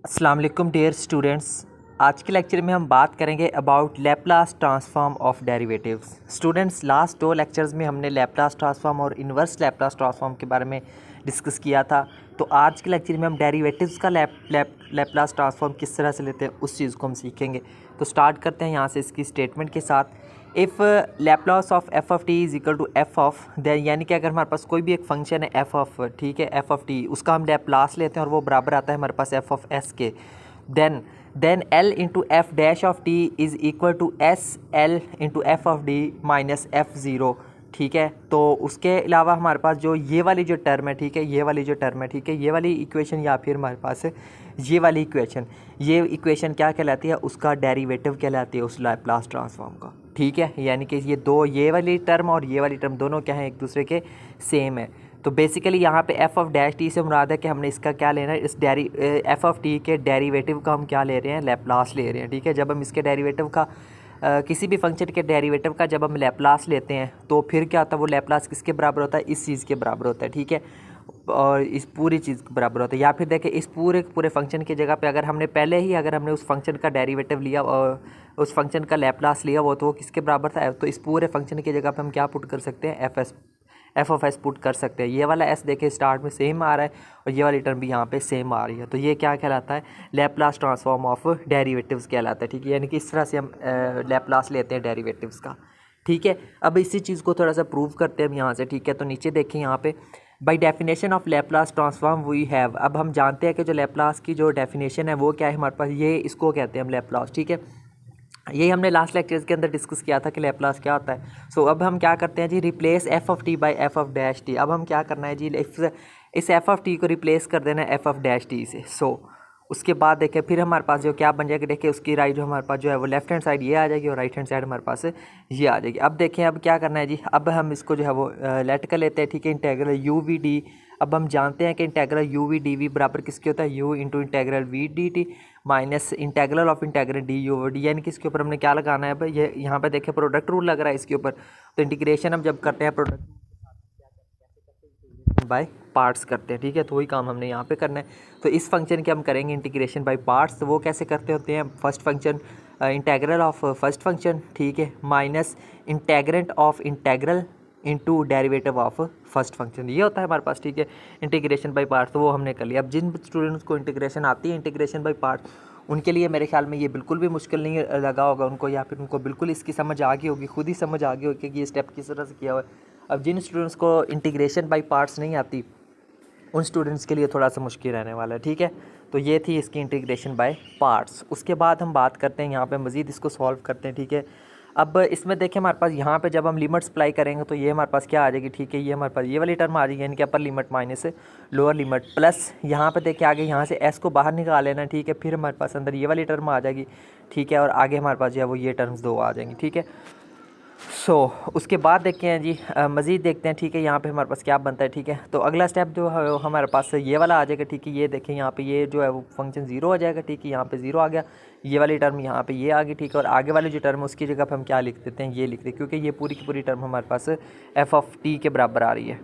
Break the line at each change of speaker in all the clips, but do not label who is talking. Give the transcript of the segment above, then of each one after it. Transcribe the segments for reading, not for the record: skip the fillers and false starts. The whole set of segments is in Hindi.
अस्सलाम वालेकुम डियर स्टूडेंट्स। आज के लेक्चर में हम बात करेंगे about Laplace transform of derivatives. Students, last दो लेक्चर्स में हमने लैप्लास ट्रांसफॉर्म और इन्वर्स लैप्लास ट्रांसफॉर्म के बारे में डिस्कस किया था। तो आज के लेक्चर में हम डेरिवेटिव्स का लैप्लास ट्रांसफॉर्म किस तरह से लेते हैं उस चीज़ को हम सीखेंगे। तो स्टार्ट करते हैं यहाँ से इसकी स्टेटमेंट के साथ। If Laplace of F of T is equal to F of then, यानी कि अगर हमारे पास कोई भी एक फंक्शन है एफ ऑफ, ठीक है, एफ ऑफ टी, उसका हम लैप्लास लेते हैं और वो बराबर आता है हमारे पास एफ ऑफ एस के, then L into F dash of T is equal to S L into F of D minus F zero. ठीक है, तो उसके अलावा हमारे पास जो ये वाली जो टर्म है, ठीक है, ये वाली जो टर्म है, ठीक है, ये वाली इक्वेशन या फिर हमारे पास ये वाली इक्वेशन, ये इक्वेशन क्या कहलाती है, उसका डेरिवेटिव कहलाती है उस लैप्लास ट्रांसफॉर्म का। ठीक है, यानी कि ये दो, ये वाली टर्म और ये वाली टर्म दोनों क्या है, एक दूसरे के सेम है। तो बेसिकली यहाँ पे एफ ऑफ डैश टी से मुराद है कि हमने इसका क्या लेना है, इस एफ ऑफ टी के डेरिवेटिव का हम क्या ले रहे हैं, लैप्लास ले रहे हैं। ठीक है, जब हम इसके डेरिवेटिव का किसी भी फंक्शन के डेरिवेटिव का जब हम लैप्लास लेते हैं तो फिर क्या होता है, वो लैप्लास किसके बराबर होता है, इस चीज़ के बराबर होता है। ठीक है, और इस पूरी चीज़ के बराबर होता है। या फिर देखें, इस पूरे फंक्शन की जगह पे अगर हमने पहले ही अगर हमने उस फंक्शन का डेरिवेटिव लिया और उस फंक्शन का लैप्लास लिया वो, तो वो किसके बराबर था, तो इस पूरे फंक्शन की जगह पे हम क्या पुट कर सकते हैं, एफ ऑफ एस पुट कर सकते हैं। ये वाला एस देखें स्टार्ट में सेम आ रहा है और ये वाली टर्म भी यहाँ पे सेम आ रही है। तो ये क्या कहलाता है, लैप्लास ट्रांसफॉर्म ऑफ डेरिवेटिव्स कहलाता है। ठीक है, यानी कि इस तरह से हम लैप्लास लेते हैं डेरिवेटिव्स का। ठीक है, अब इसी चीज़ को थोड़ा सा प्रूव करते हैं हम यहाँ से। ठीक है, तो नीचे देखें यहाँ पे, by definition of Laplace transform we have, अब हम जानते हैं कि जो लैप्लास की जो डेफिनेशन है वो क्या है हमारे पास, ये इसको कहते हैं हम लैप्लास। ठीक है, यही हमने लास्ट लेक्चर्स के अंदर डिस्कस किया था कि लैप्लास क्या होता है। सो अब हम क्या करते हैं जी, replace F of T by F of dash T. अब हम क्या करना है जी, इस एफ ऑफ टी को रिप्लेस कर देना है एफ ऑफ डैश टी से। सो उसके बाद देखें फिर हमारे पास जो क्या बन जाएगा, देखिए उसकी राइट जो हमारे पास जो है वो लेफ्ट हैंड साइड ये आ जाएगी और राइट हैंड साइड हमारे पास ये आ जाएगी। अब देखें अब क्या करना है जी, अब हम इसको जो है वो लेट कर लेते हैं। ठीक है, इंटेग्रल यू वी डी, अब हम जानते हैं कि integral U V D V बराबर किसके होता है, U into integral V D T minus integral of integral D U D, यानी कि इसके ऊपर हमने क्या लगाना है, भाई ये यहाँ पे देखें प्रोडक्ट रूल लग रहा है इसके ऊपर। तो इंटीग्रेशन हम जब करते हैं प्रोडक्ट बाय पार्ट्स करते हैं। ठीक है, तो वही काम हमने यहाँ पे करना है। तो इस फंक्शन के हम करेंगे इंटीग्रेशन बाय पार्ट्स। तो वो कैसे करते होते हैं, first function integral of first function, ठीक है, minus integrand of integral into derivative of first function, ये होता है हमारे पास। ठीक है, इंटीग्रेशन बाय पार्ट्स, तो वो हमने कर लिया। अब जिन स्टूडेंट्स को इंटीग्रेशन आती है इंटीग्रेशन बाय पार्ट्स, उनके लिए मेरे ख्याल में ये बिल्कुल भी मुश्किल नहीं लगा होगा उनको, या फिर उनको बिल्कुल इसकी समझ आ गई होगी, खुद ही समझ आ गई होगी कि ये स्टेप किस तरह से किया हुआ है। अब जिन स्टूडेंट्स को इंटीग्रेशन बाय पार्ट्स नहीं आती उन स्टूडेंट्स के लिए थोड़ा सा मुश्किल रहने वाला है। ठीक है, तो ये थी इसकी इंटीग्रेशन बाय पार्ट्स। उसके बाद हम बात करते हैं यहाँ पे मज़ीद इसको सॉल्व करते हैं। ठीक है, अब इसमें देखें हमारे पास यहाँ पे जब हम लिमिट्स अप्लाई करेंगे तो ये हमारे पास क्या आ जाएगी, ठीक है, ये हमारे पास ये वाली टर्म आ जाएगी, यानी कि upper limit minus lower limit plus यहाँ पे देखें आगे यहाँ से एस को बाहर निकाल लेना। ठीक है, फिर हमारे पास अंदर ये वाली टर्म आ जाएगी। ठीक है, और आगे हमारे पास जो है वो ये टर्म्स दो आ जाएंगी। ठीक है, उसके बाद देखते हैं जी, मज़ीद देखते हैं। ठीक है, यहाँ पे हमारे पास क्या बनता है। ठीक है, तो अगला स्टेप जो है हमारे पास ये वाला आ जाएगा। ठीक है, ये देखें यहाँ पे ये जो है वो फंक्शन ज़ीरो आ जाएगा। ठीक है, यहाँ पे ज़ीरो आ गया, ये वाली टर्म यहाँ पे ये आ गई। ठीक है, और आगे वाली जो टर्म है उसकी जगह पे हम क्या लिख देते हैं, ये लिख देते हैं, क्योंकि ये पूरी की पूरी टर्म हमारे पास एफ ऑफ टी के बराबर आ रही है।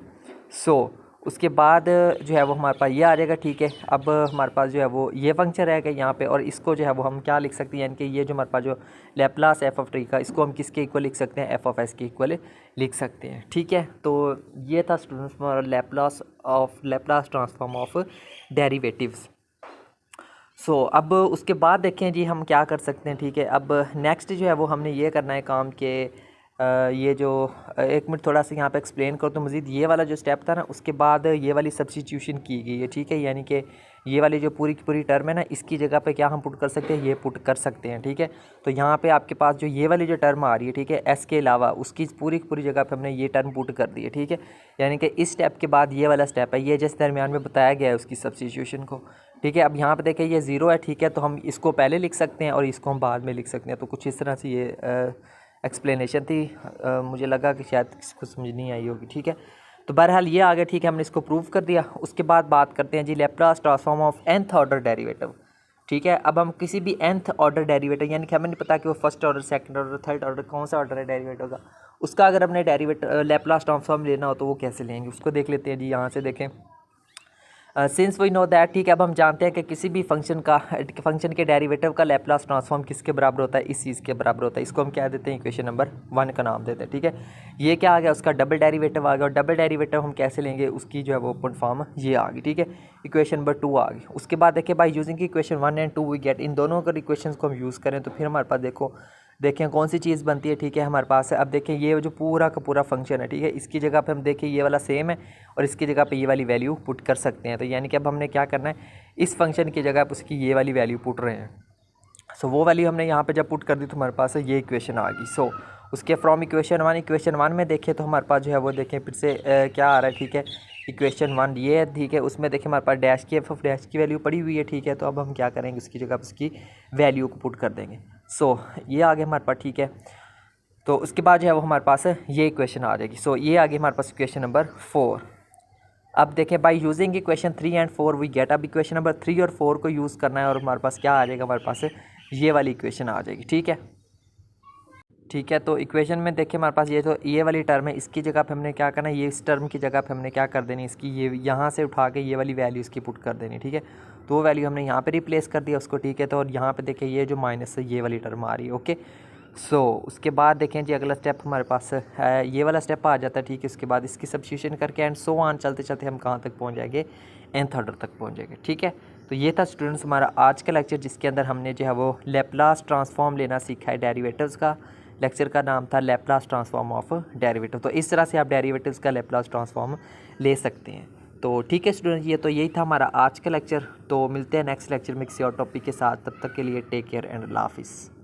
उसके बाद जो है वो हमारे पास ये आ जाएगा। ठीक है, अब हमारे पास जो है वो ये फंक्शन रहेगा यहाँ पे, और इसको जो है वो हम क्या लिख सकते हैं, यानी कि ये जो हमारे पास जो लैप्लास एफ ऑफ टी का, इसको हम किसके इक्वल लिख सकते हैं, एफ ऑफ एस के इक्वल लिख सकते हैं। ठीक है, तो ये था स्टूडेंट्स हमारा लैप्लास ट्रांसफॉर्म ऑफ डेरिवेटिव्स। अब उसके बाद देखें जी हम क्या कर सकते हैं। ठीक है, अब नेक्स्ट जो है वो हमने ये करना है काम के ये जो एक मिनट थोड़ा सा यहाँ पे एक्सप्लेन करो तो मज़ीद, ये वाला जो स्टेप था ना उसके बाद ये वाली सब्स्टिट्यूशन की गई है। ठीक है, यानी कि ये वाली जो पूरी की पूरी टर्म है ना, इसकी जगह पे क्या हम पुट कर सकते हैं, ये पुट कर सकते हैं। ठीक है, तो यहाँ पे आपके पास जो ये वाली जो टर्म आ रही है, ठीक है, एस के अलावा उसकी पूरी की पूरी जगह पे हमने ये टर्म पुट कर दी है। ठीक है, यानी कि इस स्टेप के बाद ये वाला स्टेप है, ये जिस दरमियान में बताया गया है उसकी सब्स्टिट्यूशन को। ठीक है, अब यहाँ पे देखें ये ज़ीरो है। ठीक है, तो हम इसको पहले लिख सकते हैं और इसको हम बाद में लिख सकते हैं। तो कुछ इस तरह से ये एक्सप्लेनेशन थी। मुझे लगा कि शायद किसी को समझ नहीं आई होगी। ठीक है, तो बहरहाल ये आ गया। ठीक है, हमने इसको प्रूव कर दिया। उसके बाद बात करते हैं जी Laplace transform of nth order derivative. ठीक है, अब हम किसी भी nth ऑर्डर डेरिवेटिव, यानी कि हमें नहीं पता कि वो first order, second order, third order कौन सा ऑर्डर है डेरिवेटिव का, उसका अगर हमने लैप्लास ट्रांसफॉर्म लेना हो तो वो कैसे लेंगे उसको देख लेते हैं जी। यहाँ से देखें, सिंस वी नो दैट, ठीक है, अब हम जानते हैं कि किसी भी फंक्शन के डेरिवेटिव का लैप्लास ट्रांसफॉर्म किसके बराबर होता है, इस चीज़ के बराबर होता है। इसको हम क्या देते हैं, इक्वेशन नंबर 1 का नाम देते हैं। ठीक है, ये क्या आ गया, उसका डबल डेरिवेटिव आ गया। और डबल डेरिवेटिव हम कैसे लेंगे, उसकी जो है वो ओपन फॉर्म ये आ गई। ठीक है, इक्वेशन नंबर 2 आ गई। उसके बाद देखिए by using equation 1 and 2 we get, इन दोनों अगर इक्वेशन को हम यूज़ करें तो फिर हमारे पास देखो देखें कौन सी चीज़ बनती है। ठीक है, हमारे पास है, अब देखें ये जो पूरा का पूरा फंक्शन है, ठीक है, इसकी जगह पे हम देखें ये वाला सेम है और इसकी जगह पे ये वाली वैल्यू पुट कर सकते हैं। तो यानी कि अब हमने क्या करना है, इस फंक्शन की जगह पर उसकी ये वाली वैल्यू पुट रहे हैं। सो वो वैल्यू हमने यहाँ पे जब पुट कर दी तो हमारे पास ये इक्वेशन आ गई। सो उसके फ्रॉम इक्वेशन 1 में देखें तो हमारे पास जो है वो देखें फिर से क्या आ रहा है। ठीक है, इक्वेशन 1 ये है। ठीक है, उसमें देखें हमारे पास डैश की एफ ऑफ डैश की वैल्यू पड़ी हुई है। ठीक है, तो अब हम क्या करेंगे, उसकी जगह उसकी वैल्यू को पुट कर देंगे। सो ये आ गया हमारे पास। ठीक है, तो उसके बाद जो है वो हमारे पास ये इक्वेशन आ जाएगी। सो ये आ गई हमारे पास इक्वेशन नंबर 4। अब देखें by using equation 3 and 4 we get, अब इक्वेशन नंबर 3 और 4 को यूज़ करना है और हमारे पास क्या आ जाएगा, हमारे पास ये वाली इक्वेशन आ जाएगी। ठीक है, ठीक है, तो इक्वेशन में देखिए हमारे पास ये वाली टर्म है, इसकी जगह पे हमने क्या करना है, ये इस टर्म की जगह पे हमने क्या कर देनी, इसकी ये यहाँ से उठा के ये वाली वैल्यू इसकी पुट कर देनी। ठीक है, तो वो वैल्यू हमने यहाँ पे रिप्लेस कर दिया उसको। ठीक है, तो और यहाँ पे देखिए ये जो माइनस है ये वाली टर्म आ रही है। ओके, सो उसके बाद देखें जी अगला स्टेप हमारे पास है, ये वाला स्टेप आ जाता है। ठीक है, उसके बाद इसकी सब्स्टिट्यूशन करके एंड सो ऑन चलते चलते हम कहाँ तक पहुँच जाएंगे, nth ऑर्डर तक पहुँच जाएंगे। ठीक है, तो ये था स्टूडेंट्स हमारा आज का लेक्चर, जिसके अंदर हमने जो है वो लैप्लास ट्रांसफॉर्म लेना सीखा है। डेरिवेटिव्स का लेक्चर का नाम था लैप्लास ट्रांसफॉर्म ऑफ डेरिवेटिव। तो इस तरह से आप डेरिवेटिव्स का लैप्लास ट्रांसफॉर्म ले सकते हैं। तो ठीक है स्टूडेंट, ये तो यही था हमारा आज का लेक्चर। तो मिलते हैं नेक्स्ट लेक्चर में किसी और टॉपिक के साथ, तब तक के लिए टेक केयर एंड अल्लाह हाफिज़।